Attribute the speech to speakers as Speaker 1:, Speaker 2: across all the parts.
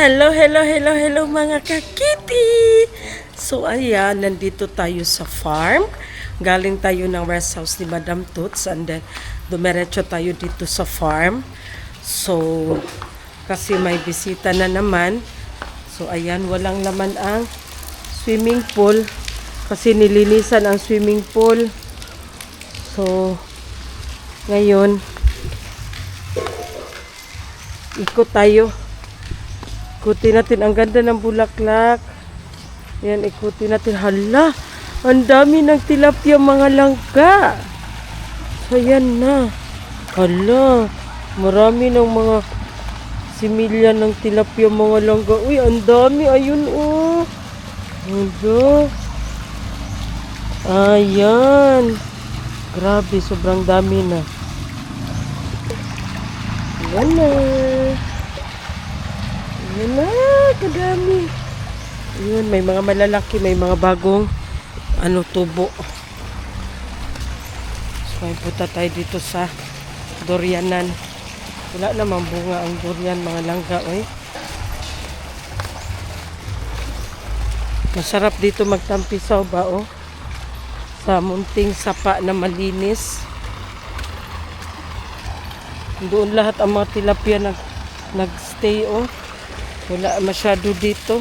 Speaker 1: Hello mga kakiti! So ayan, nandito tayo sa farm. Galing tayo ng rest house ni Madam Toots and then dumiretso tayo dito sa farm. So, kasi may bisita na naman. So ayan, walang laman ang swimming pool. Kasi nilinisan ang swimming pool. So, ngayon, ikot tayo. Ikutin natin. Ang ganda ng bulaklak. Yan, ikutin natin. Hala, ang dami ng tilapia mga langka. So, yan na. Hala, marami ng mga similya ng tilapia mga langka. Uy, ang dami. Ayun, oh. Hala. Ayan. Grabe, sobrang dami na. Yan na. Ayan na, kadami. Ayan, may mga malalaki, may mga bagong tubo. So, may punta tayo dito sa durianan. Wala namang bunga ang durian, mga langga, oy. Masarap dito magtampisaw ba, oh. Sa munting sapa na malinis. Doon lahat ang mga tilapia nagstay, oh. Wala masyado dito.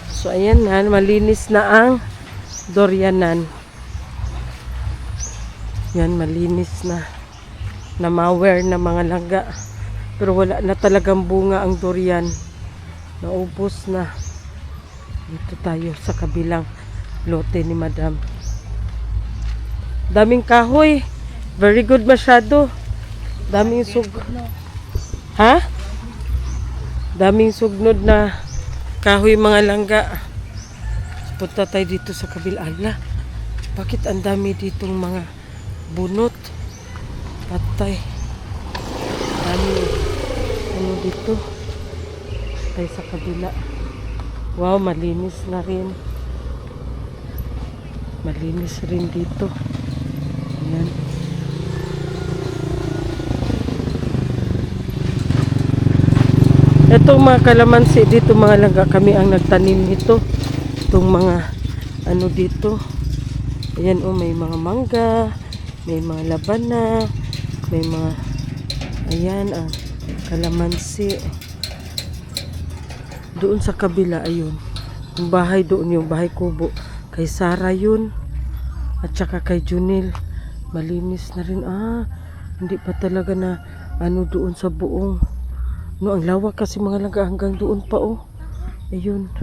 Speaker 1: So, ayan na. Malinis na ang durianan. Yan, malinis na. Namawer na mga langga. Pero wala na talagang bunga ang durian. Naubos na. Dito tayo sa kabilang lote ni Madam. Daming kahoy. Very good masyado. Daming Ha? Daming sugnod na kahoy mga langga. Punta tayo dito sa kabila. Ala, bakit ang dami ditong mga bunot? Patay. Dami. Dito? Tayo sa kabila. Wow, malinis na rin. Malinis rin dito. Ayan. Itong mga kalamansi dito mga langga, kami ang nagtanim nito. Itong mga dito. Ayan, oh, may mga mangga, may mga labana, may mga ayan ang kalamansi. Doon sa kabila, ayun. Yung bahay doon, yung bahay kubo. Kay Sarah yun. At saka kay Junil. Malinis na rin. Hindi pa talaga na doon sa buong. No, ang lawak kasi mga langga hanggang doon pa, oh. Ayun.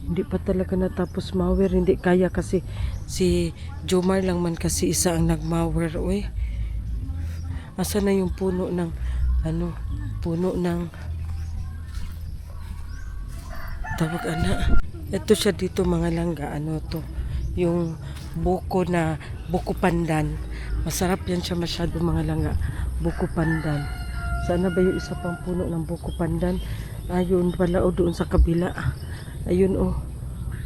Speaker 1: Hindi pa talaga natapos mawer. Hindi kaya kasi si Jomar lang man kasi isa ang nagmawer, oy. Asa na yung puno ng puno ng tawag ito siya dito mga langga, to yung buko pandan. Masarap yan siya masyado mga langga, buko pandan. Sana ba yung isa pang puno ng buko pandan? Ayun pala, o doon sa kabila. Ayun, oh,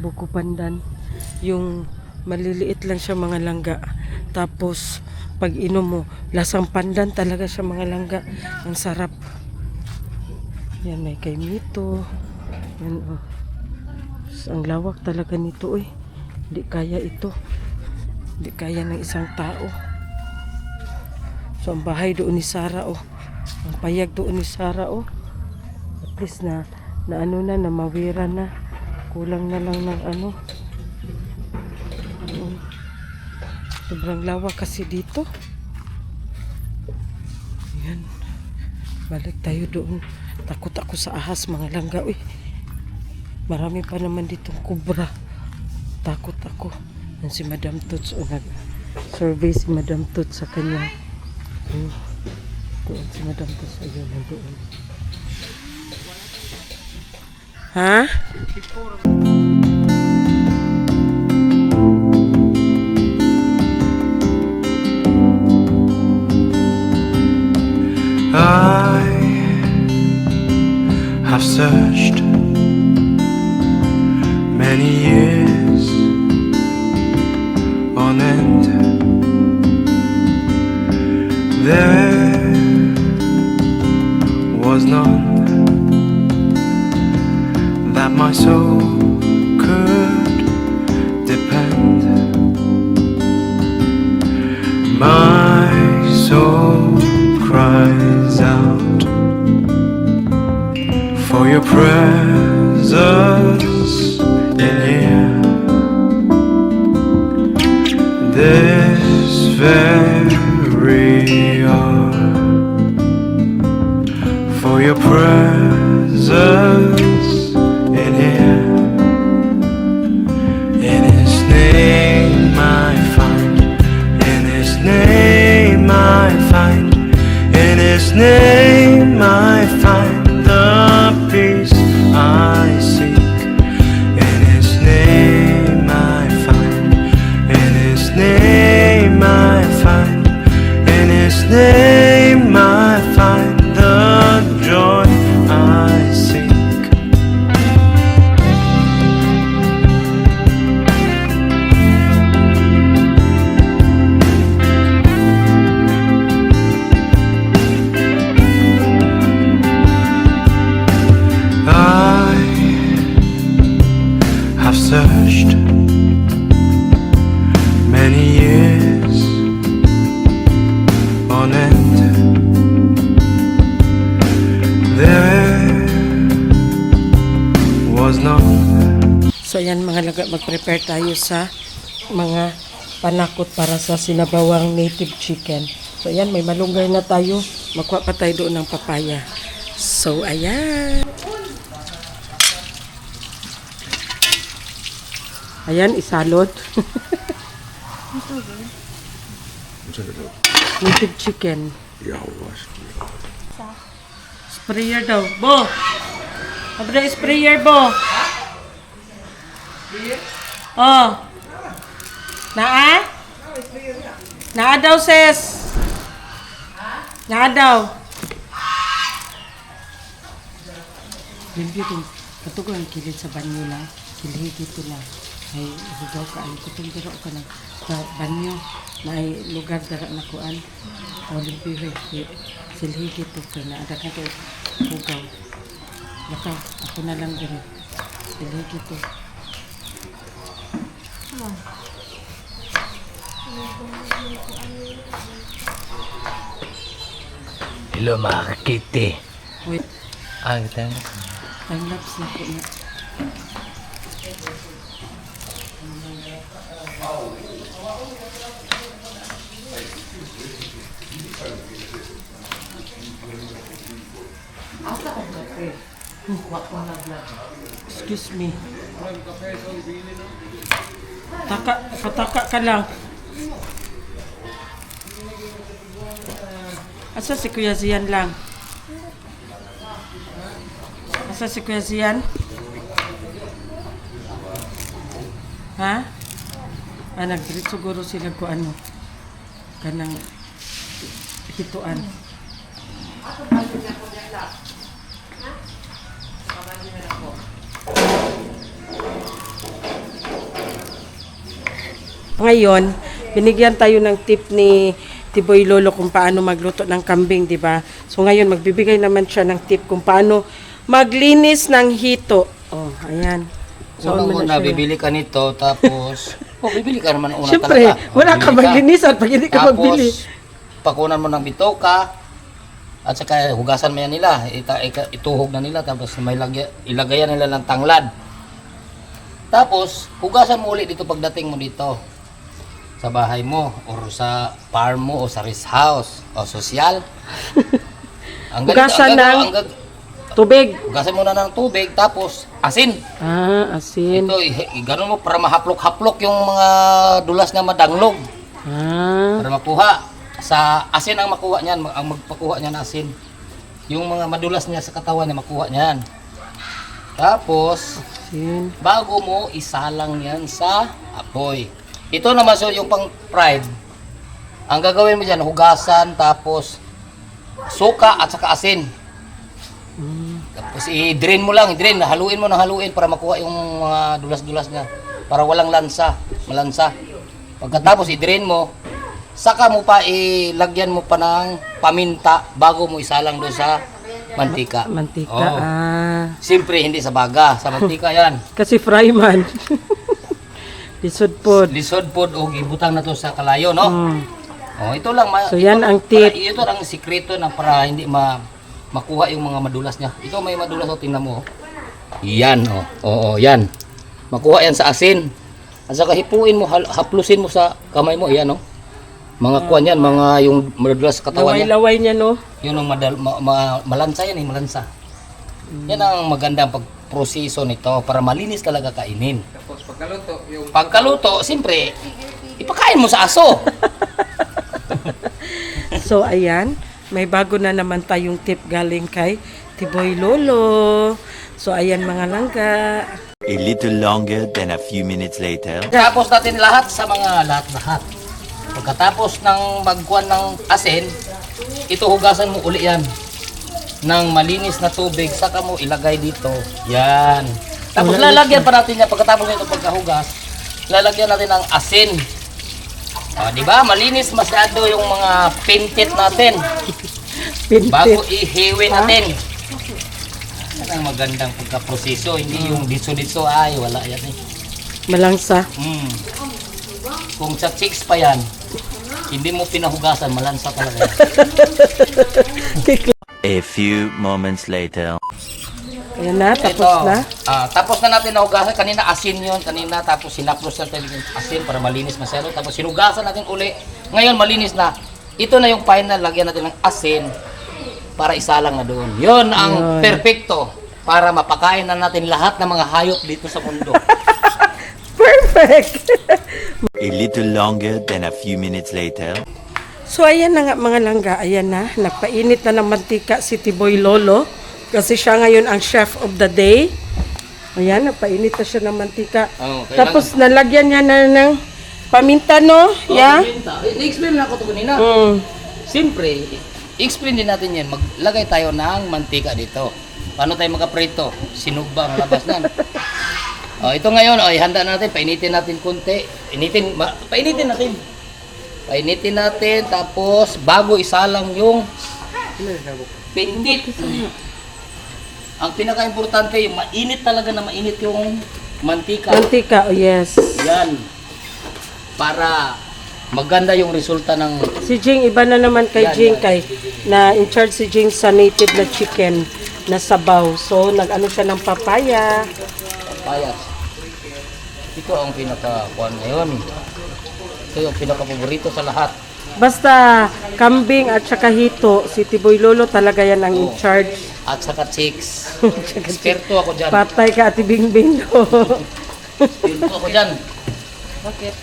Speaker 1: buko pandan. Yung maliliit lang siya mga langga. Tapos pag inom mo, lasang pandan talaga siya mga langga. Ang sarap. Yan, may kay Mito. Yan, oh. Ang lawak talaga nito, eh. Hindi kaya ito. Hindi kaya ng isang tao. So ang bahay doon ni Sarah, oh. Ang payag doon ni Sarah, oh. At least na mawira na. Kulang na lang ng sobrang lawak kasi dito. Ayan. Balik tayo doon. Takot ako sa ahas mga langga, uy. Marami pa naman ditong kubra. Takot ako. Yan si Madam Toots, o nag-survey si Madam Toots sa kanya. Doon si Madam Toots, ayun, nandoon. Ha?
Speaker 2: I have searched many years on end. There was none that my soul could depend. My soul cries out for your presence in here. This very hour, for your presence in here. In His name I find, in His name I find, in His name I find the peace I seek. In His name I find, in His name I find, in His name I find the joy I seek. I have searched many years on end. There was none.
Speaker 1: So yan mga laga, mag-prepare tayo sa mga panakot para sa sinabawang native chicken. So yan, may malunggay na tayo. Magkuha pa tayo doon ng papaya. So ayan. Ayan, isalot. Native chicken. Sprayer daw. Bo! Abra sprayer, Bo. Oh. Naa? Naa daw, sis. Naa daw. Review din. Katugo ang kilid sa banyo lang. Kilid dito lang. Ay, hugaw ka. Ay, kutong dito ka ng sa banyo. May lugar dara na kuan. Review. Silhi dito ka na. Ada ka ito. Hugaw. Laka, ako na lang din. Silhi dito.
Speaker 3: Hello mga kakiti.
Speaker 1: Wait.
Speaker 3: Kita mo.
Speaker 1: Time-lapse na po na. Excuse me. Pataka ka lang. Asa si Kuya Zian lang? Asa si Kuya Zian? Ha? Nag-greet siguro sila ko ano. Kanang hituan. Ngayon, binigyan tayo ng tip ni Tiboy Lolo kung paano magluto ng kambing, di ba? So ngayon, magbibigay naman siya ng tip kung paano maglinis ng hito. Oh, ayan.
Speaker 3: So, muna, bibili ka nito, tapos, bibili ka naman una
Speaker 1: Siyempre,
Speaker 3: talaga.
Speaker 1: wala ka maglinisan pag hindi ka magbili.
Speaker 3: Tapos, pakunan mo ng bitoka, at saka hugasan mo yan nila, ituhog na nila, tapos ilagayan nila ng tanglad. Tapos, hugasan mo ulit dito pagdating mo dito. Sa bahay mo, or sa farm mo, o sa rest house, o sosyal.
Speaker 1: Hugasan ng tubig.
Speaker 3: Hugasan mo na ng tubig, tapos asin.
Speaker 1: Asin.
Speaker 3: Ito, gano'n mo para mahaplok-haplok yung mga dulas na madanglog. Para makuha. Sa asin ang makuha niyan, ang magpakuha niyan asin. Yung mga madulas niya sa katawan niya, makuha niyan. Tapos,
Speaker 1: Asin.
Speaker 3: bago mo isalang yan sa apoy. Ito naman so yung pang fried. Ang gagawin mo diyan, hugasan, tapos suka at saka asin. Tapos i-drain mo lang, i-drain, haluin mo na haluin para makuha yung mga dulas-dulas niya. Para walang malansa. Pagkatapos i-drain mo, saka mo pa ilagyan mo pa ng paminta bago mo isalang doon sa mantika.
Speaker 1: Mantika.
Speaker 3: Oo.
Speaker 1: Ah.
Speaker 3: Siyempre, hindi sa baga, sa mantika yan.
Speaker 1: Kasi fry man. Lisod po.
Speaker 3: Lisod po o ibutang na to sa kalayo, no? Oh, ito lang.
Speaker 1: So, yan ang tip.
Speaker 3: Ito ang sikreto na para hindi makuha yung mga madulas niya. Ito may madulas, o tingnan mo. Yan, oh. Oo, yan. Makuha yan sa asin. At saka hipuin mo, haplusin mo sa kamay mo. Yan, oh. Mga kuwan yan, mga yung madulas sa katawan niya.
Speaker 1: Laway-laway niya, no?
Speaker 3: Yun ang malansa yan, malansa. Yan ang magandang pagproseso nito para malinis talaga kainin.
Speaker 4: Tapos pagkaluto,
Speaker 3: Pagkaluto, siyempre, ipakain mo sa aso.
Speaker 1: So, ayan. May bago na naman tayong tip galing kay Tiboy Lolo. So, ayan mga langga.
Speaker 5: A little longer than a few minutes later.
Speaker 3: Tapos natin lahat sa mga lahat-lahat. Pagkatapos ng magkuhan ng asin, ito hugasan mo uli yan ng malinis na tubig, saka mo ilagay dito. Yan. Tapos lalagyan pa natin yan, pagkatapos nito pagkahugas, lalagyan natin ng asin. O, di ba? Malinis masyado yung mga pintit natin bago
Speaker 1: Pintit.
Speaker 3: ihiwi natin. Yan ang magandang pagkaproseso, hindi yung ditso-ditso, ay wala yan eh.
Speaker 1: Malangsa.
Speaker 3: Kung sa chicks pa yan, hindi mo pinahugasan, malansa talaga yan.
Speaker 5: A few moments later.
Speaker 1: Ayan na, tapos
Speaker 3: Ito,
Speaker 1: na.
Speaker 3: tapos na natin nahugasan. Kanina asin yun, kanina tapos sinaplos natin yung asin para malinis masyado. Tapos sinugasan natin uli. Ngayon malinis na. Ito na yung final, lagyan natin ng asin para isalang na doon. Yun ang perfecto para mapakain na natin lahat ng mga hayop dito sa mundo.
Speaker 1: Perfect!
Speaker 5: A little longer than a few minutes later.
Speaker 1: So, ayan na nga mga langga. Ayan na. Nagpainit na ng mantika si Tiboy Lolo. Kasi siya ngayon ang chef of the day. Ayan, nagpainit na siya ng mantika.
Speaker 3: Oh,
Speaker 1: Tapos, nalagyan niya na ng paminta, no? Yeah?
Speaker 3: I-explain na ako ito kanina. Siyempre, i-explain din natin yan. Maglagay tayo ng mantika dito. Paano tayo makaprito? Sinugba ang labas nan. Ito ngayon, handa natin. Painitin natin konti. Painitin natin. Painitin natin. Tapos, bago isalang yung pintit. Ang pinaka-importante, yung mainit talaga na mainit yung mantika.
Speaker 1: Mantika, oh yes.
Speaker 3: Yan. Para maganda yung resulta ng
Speaker 1: Si Jing, iba na naman kay
Speaker 3: Yan,
Speaker 1: Jing,
Speaker 3: yan.
Speaker 1: kay na in charge si Jing sa native na chicken na sabaw. So, nag-ano siya ng papaya.
Speaker 3: payas. Ito ang pinaka-kuan ngayon. Ito yung pinaka-paborito sa lahat.
Speaker 1: Basta kambing at saka hito, si Tiboy Lolo talaga yan ang in charge.
Speaker 3: At saka chicks. Eksperto ako dyan.
Speaker 1: Patay ka, Ate Bingbing.
Speaker 3: Eksperto ako dyan. Bakit?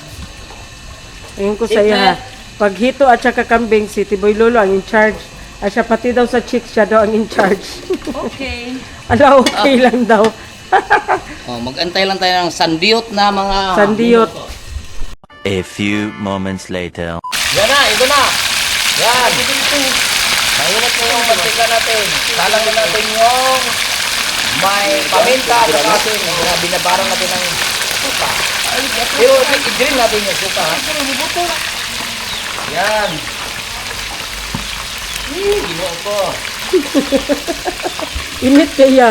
Speaker 1: Ayun ko sa iya ha. Pag hito at saka kambing, si Tiboy Lolo ang in charge. At siya pati daw sa chicks, siya daw ang in charge.
Speaker 3: Okay.
Speaker 1: Ala, okay lang daw.
Speaker 3: Mag-antay lang tayo ng sandiyot na mga...
Speaker 1: Sandiyot.
Speaker 5: A few moments later.
Speaker 3: Yan na, ito na. Yan. Mainit na yung mantika natin. Salangin natin yung may paminta at asin. Binabarang natin ng suka. Pero i-grill natin yung suka. Ha? Yan. Ginawa ko.
Speaker 1: Init kaya.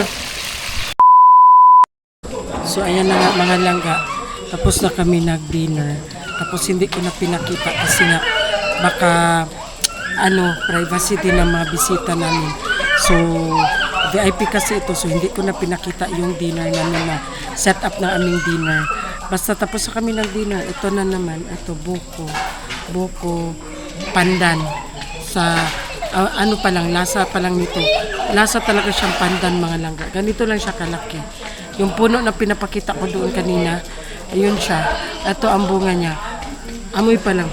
Speaker 1: So ayan na nga mga langga. Tapos na kami nag-dinner. Tapos hindi ko na pinakita kasi nga baka privacy din ng mga bisita namin. So VIP kasi ito, so hindi ko na pinakita yung dinner namin na set up ng aming dinner. Basta tapos na kami ng dinner, ito na naman, ito buko pandan sa pa lang, lasa pa lang nito. Lasa talaga siyang pandan mga langga. Ganito lang siya kalaki. Yung puno na pinapakita ko doon kanina, ayun siya. Ito ang bunga niya. Amoy pa lang.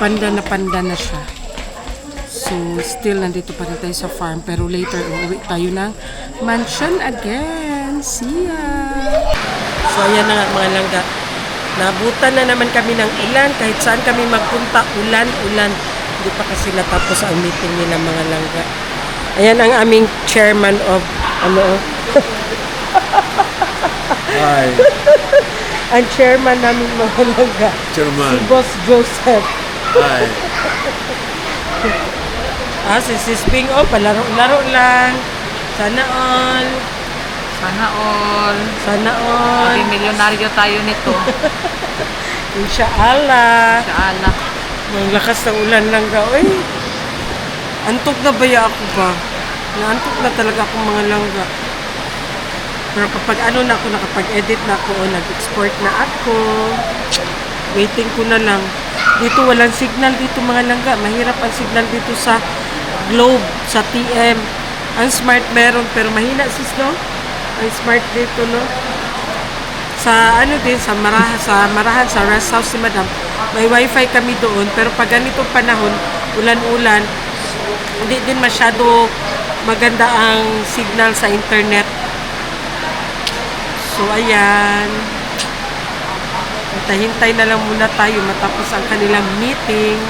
Speaker 1: Pandan na siya. So, still nandito pa rin tayo sa farm. Pero later, uuwi tayo ng mansion again. See ya! So, ayan na nga mga langga. Nabutan na naman kami ng ulan. Kahit saan kami magpunta, ulan. Hindi pa kasi natapos ang meeting nila mga langga. Ayan ang aming chairman of,
Speaker 4: Hi,
Speaker 1: ang chairman namin mga langga. Si
Speaker 4: Chairman.
Speaker 1: Boss Joseph.
Speaker 4: Hi.
Speaker 1: Si Sis Bing, palaro-laro lang. Sana all.
Speaker 6: Sana all.
Speaker 1: Sana all.
Speaker 6: Maging milyonaryo tayo nito.
Speaker 1: Insyaallah.
Speaker 6: Inshallah.
Speaker 1: Ang lakas ng ulan lang ga. Uy, antok na baya ako ba? Naantok na talaga akong mga langga. Pero kapag na ako, nakapag-edit na ako, o nag-export na ako, waiting ko na lang. Dito walang signal dito mga langga. Mahirap ang signal dito sa Globe, sa TM. Ang Smart meron, pero mahina sis, no? Ang Smart dito, no? Sa Marahan, sa rest house ni Madam, may wifi kami doon, pero pag ganitong panahon, ulan-ulan, hindi din masyado maganda ang signal sa internet. So, ayan. Hintay na lang muna tayo matapos ang kanilang meeting.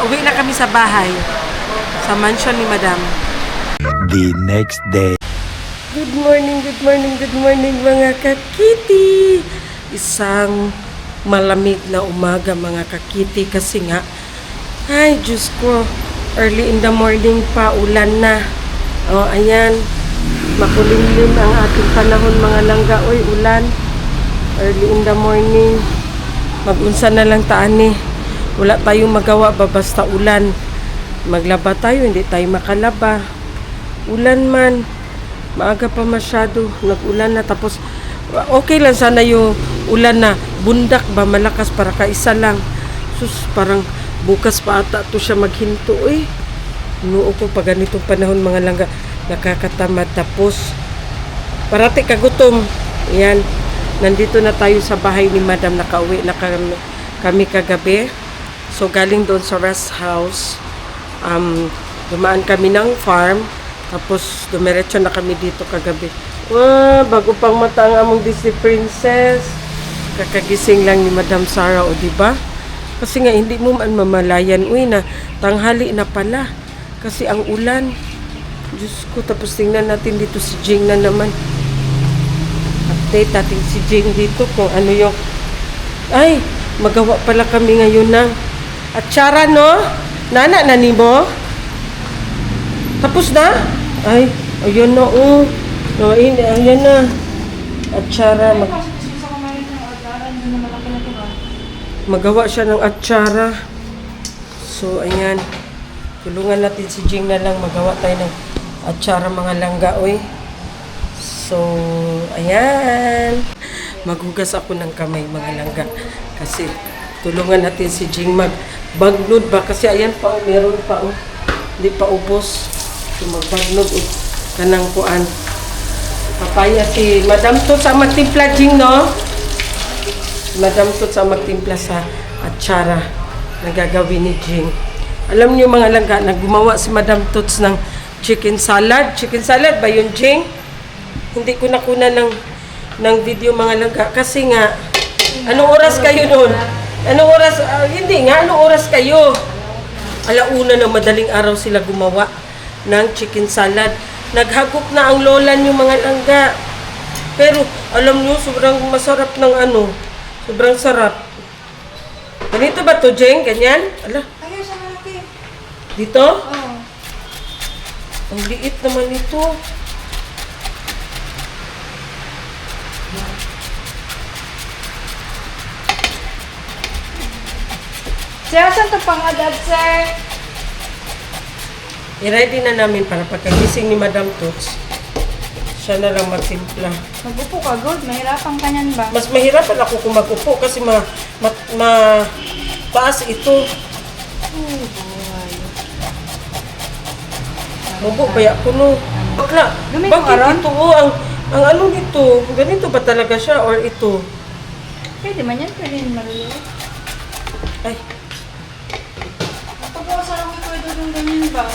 Speaker 1: Uwi na kami sa bahay, sa mansion ni Madam.
Speaker 5: The next day.
Speaker 1: Good morning mga kakiti. Isang malamig na umaga mga kakiti kasi nga, ay Diyos ko, early in the morning pa, ulan na. Ayan, makulimlim ang ating panahon mga langga. Uy, ulan. Early in the morning. Mag-unsa na lang taan eh. Wala tayong magawa ba basta ulan. Maglaba tayo, hindi tayo makalaba. Ulan man. Maaga pa masyado, nag-ulan na, tapos okay lang sana yung ulan na bundak ba, malakas para kaisa lang. Sus, parang bukas pa ata to siya maghinto eh. Noo ko pag ganitong panahon mga langga, nakakatamad. Tapos parati kagutom. Yan, nandito na tayo sa bahay ni Madam, nakauwi na kami kagabi. So galing doon sa rest house, dumaan kami ng farm. Tapos, dumiretso na kami dito kagabi. Bago pang mata ang among Disney Princess. Kakagising lang ni Madam Sarah, o diba? Kasi nga, hindi mo man mamalayan. Uy, na tanghali na pala. Kasi ang ulan. Diyos ko, tapos tingnan natin dito si Jing na naman. Update natin si Jing dito kung ano yung... Ay, magawa pala kami ngayon ng atsara, no? Nana, nani mo? Tapos na? Ay, ayun na, ayan na. Atsara. Magawa siya ng atsara. So, ayan. Tulungan natin si Jing na lang. Magawa tayo ng atsara mga langga, oy. So, ayan. Maghugas ako ng kamay mga langga. Kasi, tulungan natin si Jing magbagnod ba? Kasi ayan pa, meron pa, hindi pa ubos. So, magbagnod kanang kuan. Papaya si Madam to sa magtimpla, Jing, no? Madam to sa magtimpla sa atsara na gagawin ni Jing. Alam niyo mga langga, naggumawa si Madam Tots ng chicken salad. Chicken salad ba yun, Jing? Hindi ko nakuna ng video mga langga. Kasi nga, anong oras kayo noon? Anong oras? Hindi nga, anong oras kayo? Alauna na madaling araw sila gumawa ng chicken salad. Naghagok na ang lola niyo mga langga. Pero, alam niyo, sobrang masarap ng sobrang sarap. Ganito ba to, Jeng? Ganyan? Ala.
Speaker 7: Ayaw sa malaki.
Speaker 1: Dito?
Speaker 7: Oo.
Speaker 1: Ang liit naman ito.
Speaker 7: Sir, saan ito pangadad, sir?
Speaker 1: I-ready na namin para pagkagising ni Madam Tots, siya na lang magtimpla.
Speaker 7: Mag-upo ka, good. Mahirapan ka niyan ba?
Speaker 1: Mas mahirapan ako kung mag-upo kasi taas ito. Mabu, baya ko no. Bakla,
Speaker 7: Dumi
Speaker 1: bakit
Speaker 7: mo, Aron?
Speaker 1: ito ang ano nito? Ganito ba talaga siya or ito?
Speaker 7: Pwede man yan, pwede yan maluluwa.
Speaker 1: Ay,
Speaker 7: Ito po, sarang ko ito yung ganyan ba?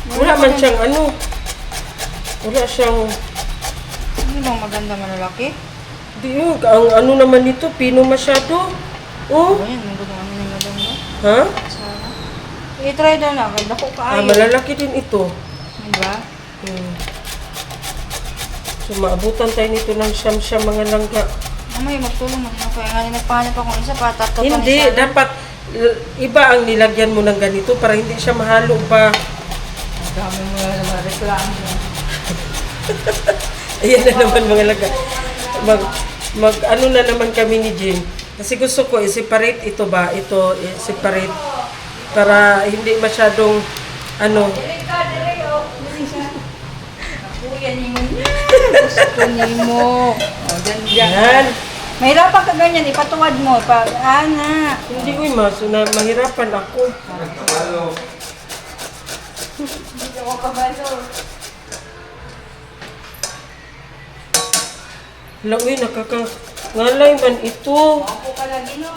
Speaker 1: wala man siyang wala siyang,
Speaker 7: Hindi bang maganda malalaki?
Speaker 1: di yun, ang ano naman nito, pino masyado. Oh,
Speaker 7: Ayan, ang gusto kami ng madam ba?
Speaker 1: Ha?
Speaker 7: I-try daw na. Ganda ko kaayo.
Speaker 1: Malalaki din ito.
Speaker 7: Diba?
Speaker 1: So, maabutan tayo nito ng siyam-siyam mga langga.
Speaker 7: Mamaya magtulong mo. Kaya nga nagpahanap ako ng isa pa. Tatlo pa
Speaker 1: Hindi,
Speaker 7: isa.
Speaker 1: dapat iba ang nilagyan mo ng ganito para hindi siya mahalo pa.
Speaker 6: Dami mo na naman reklamo.
Speaker 1: Ayan na naman mga langga. Ano na naman kami ni Jing. Kasi gusto ko i-separate ito ba? Ito, i-separate para hindi masyadong ano.
Speaker 7: Kuya ni mo. Gusto ni mo.
Speaker 1: Yan.
Speaker 7: Mahirapan ka ganyan. Ipatuwad mo. Ana.
Speaker 1: Hindi ko maso na mahirapan ako.
Speaker 7: Hindi ako kabalo.
Speaker 1: Hala, uy, ngalay man ito.
Speaker 7: Ako ka lagi no.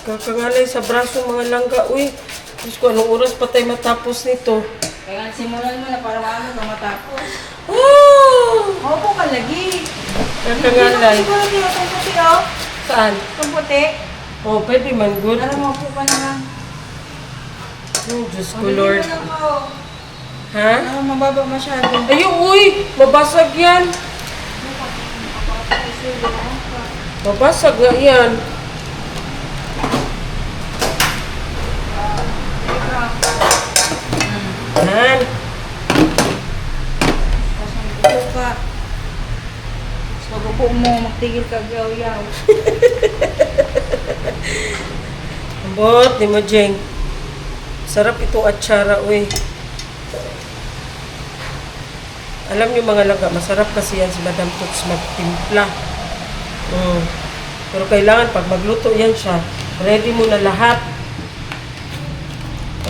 Speaker 1: Kakangalay sa braso mga langga. Uy, Diyos ko, anong oras pa tayo matapos nito?
Speaker 7: Kaya nga simulan mo na para maano ka matapos.
Speaker 1: Oh!
Speaker 7: Opo ka lagi.
Speaker 1: Kakangalay.
Speaker 7: Siguro dito itong puti oh.
Speaker 1: Saan?
Speaker 7: Itong puti.
Speaker 1: Oh, pwede man, good.
Speaker 7: Para maupo ka na lang.
Speaker 1: Oh, Diyos ko, Lord.
Speaker 7: Hindi na ako.
Speaker 1: Ha?
Speaker 7: Mababa masyado.
Speaker 1: Ayun, uy! Mabasag yan. Mabasag nga yan. Yan.
Speaker 7: Upo ka. So, upo mo, magtigil ka, yaw-yaw.
Speaker 1: Ambot, ni mo, Jeng. Sarap ito atsara, uy. Alam niyo mga langga, masarap kasi yan si Madam Toots magtimpla. Pero kailangan pag magluto yan siya, ready mo na lahat.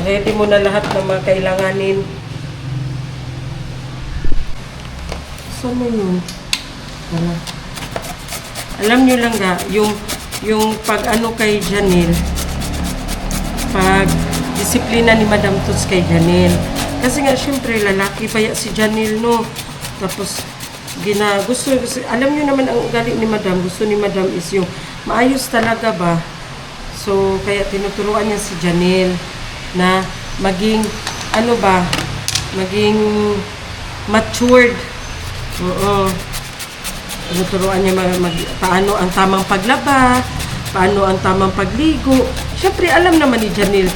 Speaker 1: Ready mo na lahat ng mga kailanganin. Saan mo yun? Wala. Alam niyo lang ga, yung pag ano kay Janelle, pag disiplina ni Madam Toots kay Janelle. Kasi nga, syempre, lalaki pa si Janelle, no? Tapos, gusto, alam nyo naman ang ugali ni Madam, gusto ni Madam is yung maayos talaga ba? So, kaya tinuturuan niya si Janelle na maging, ano ba, maging matured. Oo. Tinuturuan niya paano ang tamang paglaba, paano ang tamang pagligo. Syempre, alam naman ni Janelle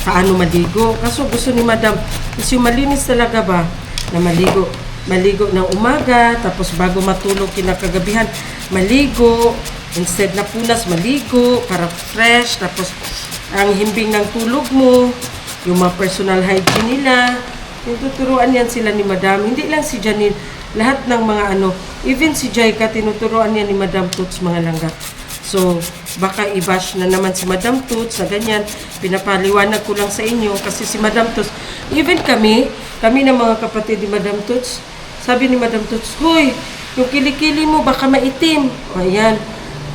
Speaker 1: paano maligo. Kaso gusto ni Madam, kasi yung malinis talaga ba, na maligo ng umaga, tapos bago matulog kinakagabihan, maligo, instead na punas, maligo, para fresh, tapos ang himbing ng tulog mo, yung mga personal hygiene nila, yung tuturuan yan sila ni Madam. Hindi lang si Janine, lahat ng mga ano, even si Jaika, tinuturuan yan ni Madam Toots mga langga. So, baka i-bash na naman si Madam Toots na ganyan. Pinapaliwanag ko lang sa inyo kasi si Madam Toots, even kami ng mga kapatid ni Madam Toots, sabi ni Madam Toots, "Hoy, yung kilikili mo baka maitim." O, ayan.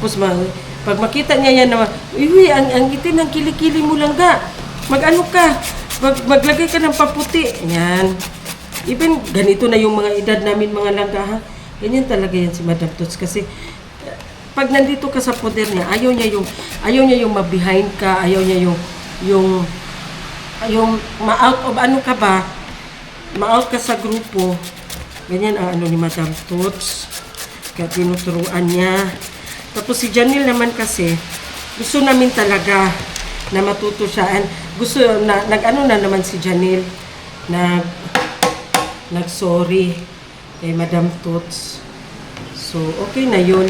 Speaker 1: Tapos pag makita niya yan naman, "Uy, ang itim ng kilikili mo lang ga. Mag-ano ka? Maglagay ka ng paputi." Ayan. Even ganito na yung mga edad namin mga langga ha. Ganyan talaga yan si Madam Toots kasi pag nandito ka sa poder niya, ayaw niya yung ma-behind ka, ayaw niya yung ma-out of ano ka ba, ma-out ka sa grupo. Ganyan ang ano ni Madam Toots. Kaya tinuturuan niya. Tapos si Janelle naman kasi, gusto namin talaga na matuto siya. And gusto, nag-ano na naman si Janelle, nag-sorry kay Madam Toots. So, okay na yun.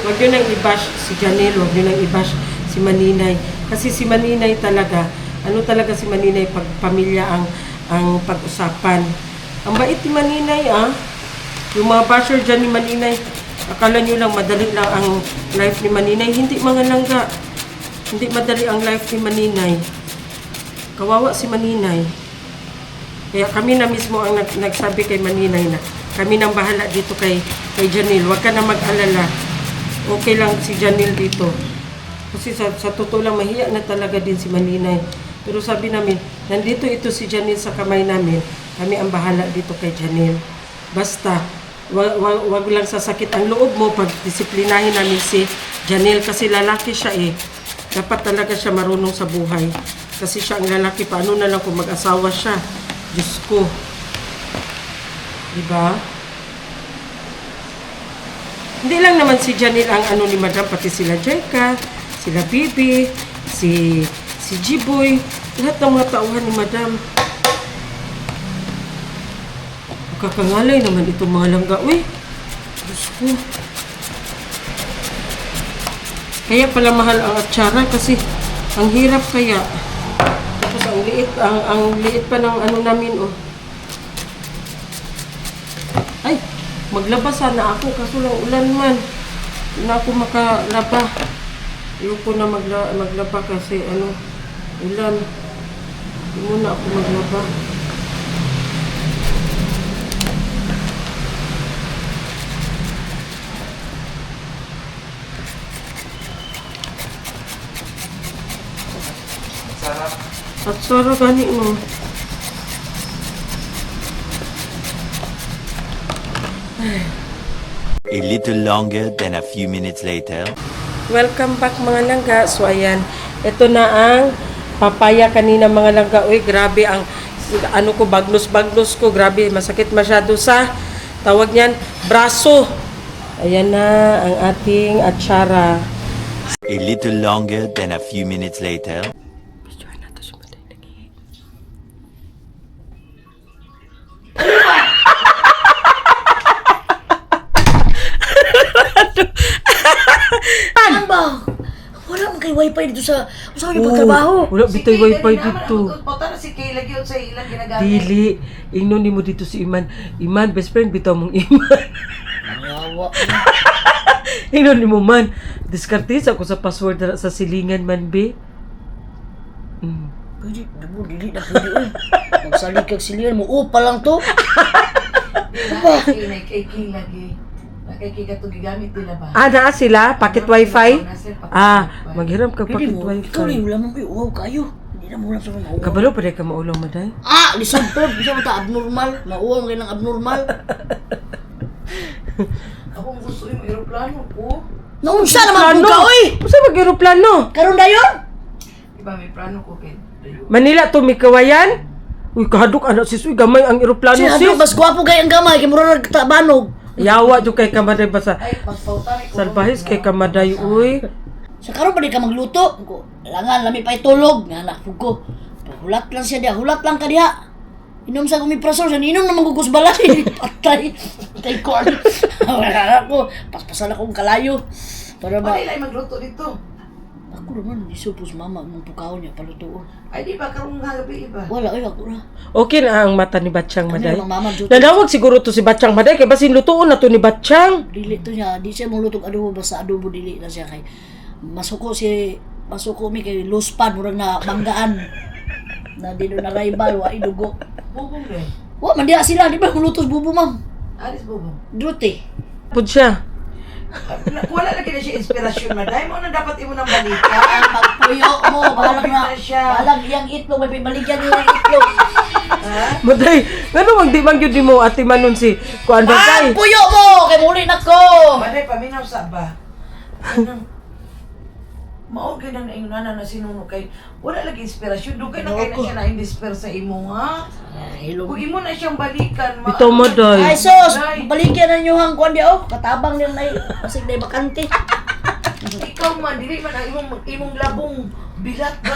Speaker 1: Huwag nyo nang i-bash si Janelle, huwag nyo nang i-bash si Maninay. Kasi si Maninay talaga, ano talaga si Maninay, pag pamilya ang pag-usapan. Ang bait ni Maninay, ah. Yung mga basher dyan ni Maninay, akala nyo lang madali lang ang life ni Maninay. Hindi mga langga. Hindi madali ang life ni Maninay. Kawawa si Maninay. Kaya kami na mismo ang nagsabi kay Maninay na kami nang bahala dito kay Janelle. Huwag ka na mag-alala. Okay lang si Janelle dito. Kasi sa totoo lang, mahiya na talaga din si Maninay. Pero sabi namin, nandito ito si Janelle sa kamay namin. Kami ang bahala dito kay Janelle. Basta, wag lang sasakit ang loob mo pag disiplinahin namin si Janelle kasi lalaki siya eh. Dapat talaga siya marunong sa buhay. Kasi siya ang lalaki, paano na lang kung mag-asawa siya? Diyos ko. Diba? Hindi lang naman si Janelle ang ano ni Madam, pati sila Jeka, sila Bibi, si Jiboy, lahat ng mga tauhan ni Madam. Kakangalay naman itong mga langga. Uy, Diyos ko. Kaya pala mahal ang atsara kasi ang hirap kaya. Tapos ang liit pa ng ano namin, oh. Ay, maglaba sana ako kaso lang ulan man. Hindi na ako makalaba. Ayoko na maglaba kasi ano, ulan. Hindi muna ako maglaba. At sarap gani mo.
Speaker 5: A little longer than a few minutes later.
Speaker 1: Welcome back mga langga. So ayan, ito na ang papaya kanina mga langga. Uy, grabe ang ano ko, baglos ko. Grabe, masakit masyado sa tawag niyan, braso. Ayan na ang ating atsara.
Speaker 5: A little longer than a few minutes later.
Speaker 8: Ano ba? Wala man kay wifi dito sa saan niyo pagtrabaho.
Speaker 1: Wala bitay wifi dito.
Speaker 7: Pagkala si Kayla yun sa ilang ginagamit.
Speaker 1: Dili, ingnon ni mo dito si Iman. Iman, best friend, bitaw mong Iman.
Speaker 8: Yawa.
Speaker 1: Ingnon ni mo man. Diskartis ako sa password na sa silingan man, be.
Speaker 8: Pwede, dabo, dili na pwede eh. Magsalig kag silihan mo, pa lang to.
Speaker 7: Kay Kayla gay. Nakikita ito gigamit nila ba?
Speaker 1: Ah, naa sila? Packet wifi? Ah, maghiram ka
Speaker 8: Pwede
Speaker 1: packet
Speaker 8: mo, ikaw
Speaker 1: wifi.
Speaker 8: rin, wala mong wow kayo. Hindi na mo lang sa mga
Speaker 1: Kabalo pa rin ka maulaw, maday?
Speaker 8: Ah, lisod to. Bisa mo ta abnormal. Mauwang kayo ng abnormal.
Speaker 7: Ako gusto yung aeroplano ko.
Speaker 8: Naunsa naman po ka, oy!
Speaker 1: Masa mag-aeroplano?
Speaker 8: Karon dayon?
Speaker 7: Diba may plano ko kay
Speaker 1: Manila to, may kawayan? Uy, kahadok anak sis. Uy, gamay ang aeroplano
Speaker 8: Sinabi
Speaker 1: sis.
Speaker 8: ko, mas gwapo kayo ang gamay. Kaya mura nagtabanog.
Speaker 1: Yawa dyan kay Kamaday basa.
Speaker 7: ay pagpautan ko.
Speaker 1: Salbahis kay Kamaday, uy.
Speaker 8: Sa karon pa di ka magluto. Ko, langan, lami pa itulog. Nga anak ko. Hulat lang siya diha. Hulat lang ka diha. Inom sa gumiprasor. Siya inom na manggugos balay. Patay. Patay ko. Wala ako. Paspasan akong kalayo. Para ba?
Speaker 7: Pwede lang magluto dito.
Speaker 8: Ako naman, isupos mama. Mong pukaw niya, palutoon.
Speaker 7: Ay di ba karong hagabi iba?
Speaker 8: Wala, ay ako na.
Speaker 1: Okay na ang mata ni Batsyang
Speaker 8: Ano
Speaker 1: Maday.
Speaker 8: naman mama, duto.
Speaker 1: Nanawag siguro to si Batsyang Maday kay basin lutuon na to ni Batsyang.
Speaker 8: Dili to niya. Di siya mong lutong adobo. Basta adobo dili na siya kay. Masuko mi kay luspan. Murag na banggaan. Na di doon na rival. Wa idugo.
Speaker 7: Bubong rin.
Speaker 8: Wa, mandiya sila. Di ba lutos bubo, ma'am?
Speaker 7: Alis bubong.
Speaker 8: Drute.
Speaker 1: Pud siya.
Speaker 7: Wala lagi na siya inspirasyon maday mo na dapat imo nang balita.
Speaker 8: Ang pagpuyo mo. Balag na.
Speaker 7: Bakit na siya?
Speaker 8: Balag iyang itlog. May baligyan niya yung itlog.
Speaker 1: Maday, ngano mag di man gyud nimo ati manon si kuan ba kay?
Speaker 8: Ang puyo mo! Kay muli na ko!
Speaker 7: Maday paminaw sa ba? Anong maugay nang naingunanan na sinuno kay wala lagi inspirasyon. Dugay na kay na siya na-indisper sa imo ha.
Speaker 8: Hello.
Speaker 7: Kung imo na siyang balikan,
Speaker 1: Bitaw mo, Day.
Speaker 8: Ay, sos! Baligyan na niyo hang kuwan di oh. Katabang din na Masig na bakante.
Speaker 7: Ikaw man, dili man ang imong labong bilat ba?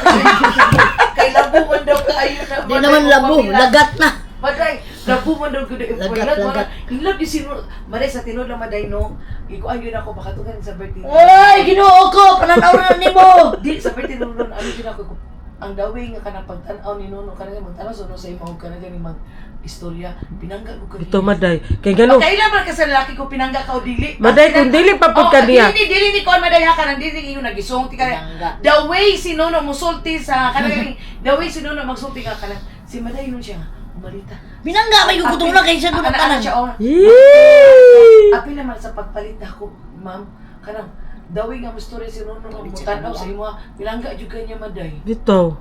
Speaker 7: Kay labo man daw kaayo na.
Speaker 8: Di naman labo. Lagat na.
Speaker 7: Maday, labo man daw kudo yung
Speaker 8: Lagat, lagat.
Speaker 7: Hinlap di sino. Maday sa tinod lang maday no. Ikuan yun ako baka tugan sa birthday.
Speaker 8: Ay, ginoo ko! Pananaw na nimo!
Speaker 7: Di sa birthday nun ano yun ako ang gawin nga kanang pagtanaw ni Nuno kanang magtanaw so no sa imong kanang gani mag istorya pinangga ko
Speaker 1: Ito Maday. Kay gano?
Speaker 7: Kailan man ka sa lalaki ko pinangga ka o dili?
Speaker 1: Maday, kung dili pa pud ka niya.
Speaker 7: Dili ni kon maday ha kanang dili inyo nagisong ti ka.
Speaker 8: Pinangga.
Speaker 7: The way si Nuno musulti sa kanang the way si Nuno magsulti ka kanang si Maday nun siya umalita.
Speaker 8: Binangga may gugutong na kay siya doon
Speaker 7: Ana
Speaker 8: tanan.
Speaker 7: siya oh.
Speaker 1: Yee!
Speaker 7: Api naman sa pagpalit ako, ma'am, kanang dawi nga mustorya si Nuno nga mutanaw sa imo, bilangga jud kanya Maday.
Speaker 1: Dito.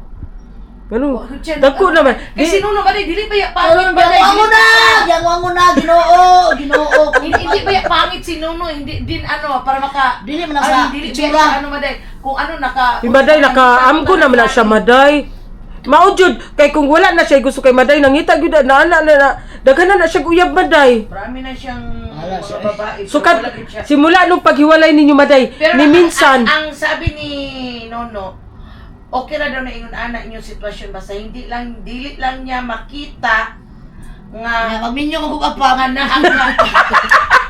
Speaker 1: Ano?
Speaker 7: Oh,
Speaker 1: Dako naman.
Speaker 7: Kasi Nuno Maday dili pa ya
Speaker 8: Ayun,
Speaker 7: pangit Maday.
Speaker 8: yan mo na! Yan mo na! Ginoo!
Speaker 7: Hindi ba ya pangit si Nuno, hindi din ano para maka
Speaker 8: Dili man sa
Speaker 7: dili ba
Speaker 8: itsura.
Speaker 7: siya ano Maday. kung ano naka...
Speaker 1: Si Maday, nakaamgo naman na siya, Maday. Maujud, kay kung wala na siya gusto kay Maday, nangita gyud na daghanan na siya uyab, Maday.
Speaker 7: Marami na siyang
Speaker 8: Wala siya,
Speaker 7: mga babae.
Speaker 1: So
Speaker 7: wala gid siya.
Speaker 1: simula nung paghiwalay ninyo, Maday,
Speaker 7: Pero
Speaker 1: ni minsan,
Speaker 7: ang sabi ni Nono, okay na daw na ingon ana inyong sitwasyon basta hindi lang dili lang niya makita nga
Speaker 8: Magminyo ko kung apam.
Speaker 7: nga naa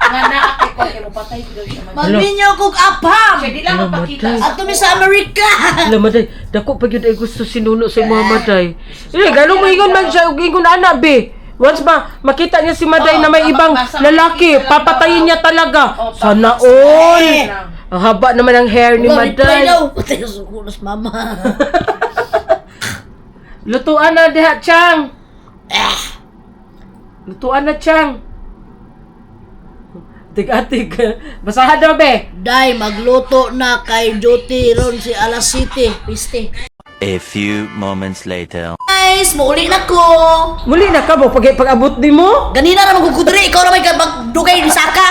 Speaker 7: nga naa kay ko kay mo patay daw siya.
Speaker 8: Magminyo kung apam.
Speaker 7: Siya di lang
Speaker 1: Ano,
Speaker 7: mapakita.
Speaker 1: Maday?
Speaker 8: Ato mi sa Amerika.
Speaker 1: Alam, Maday, dako pa gyud ay gusto sinuno sa mga Maday. Ganun mo ingon man siya, ingon ana, be. Once makita niya si Maday na may ibang lalaki, papatayin niya talaga. Sana all. Ang haba naman ang hair ni
Speaker 8: Reply
Speaker 1: Maday.
Speaker 8: daw. Patay ko sukulos, mama.
Speaker 1: Lutuan na diha, Chang. Lutuan na, Chang. Tig-atig. Basahan daw, be.
Speaker 8: Day, magluto na kay duty ron si alas 7. Piste.
Speaker 5: A few moments later.
Speaker 8: Guys, mauli na ko.
Speaker 1: Muli na ka mo, pag-abot di mo?
Speaker 8: Ganina na magkukudri. Ikaw na may magdugay ni Saka.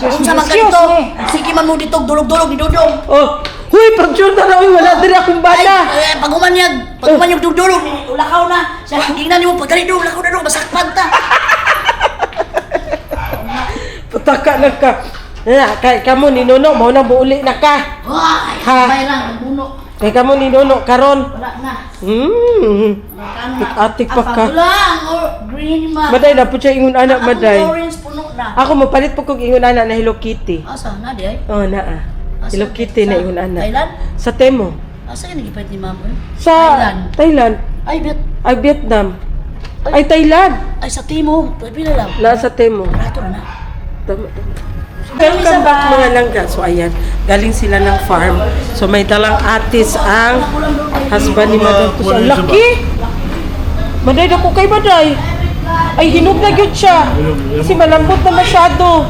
Speaker 8: Unsa man ganito. Sige man mo dito, dulog-dulog ni Dudong.
Speaker 1: Oh, huy, pag-sure na rin, wala din akong bala.
Speaker 8: Pag umanyag dudulog, ulakaw na. Sa hanggang ni mo, pagdali doon, ulakaw na doon, masakpan ta.
Speaker 1: Pataka na ka. Kay kamo ni Nono, mo na buuli na ka.
Speaker 8: Ay,
Speaker 1: Ha?
Speaker 8: sabay lang, nagbuno.
Speaker 1: Kay kamo ni Nono, karon.
Speaker 8: Wala na.
Speaker 1: Atik pa ka.
Speaker 8: lang, or green ma.
Speaker 1: Maday na po siya ingon anak,
Speaker 8: Ang
Speaker 1: Maday.
Speaker 8: orange puno na.
Speaker 1: Ako mapalit po kong ingon anak na Hello Kitty.
Speaker 8: Asa na di ay?
Speaker 1: Oh, naa. Hello Kitty na ingon anak.
Speaker 8: Thailand?
Speaker 1: Sa Temo.
Speaker 8: Asa ka nagipahit ni mama?
Speaker 1: Sa Thailand.
Speaker 8: Ay, bet.
Speaker 1: Ay, Vietnam. Ay, Thailand.
Speaker 8: Ay, sa Timog. Pila lang.
Speaker 1: Nasa Temo.
Speaker 8: Rato na.
Speaker 1: Tama. Welcome back mga langga. So ayan, galing sila ng farm. So may dalang atis ang husband ni Madam Tus. Ang laki! Maday na ko kay Maday. Ay, hinog na yun siya. Kasi malambot na masyado.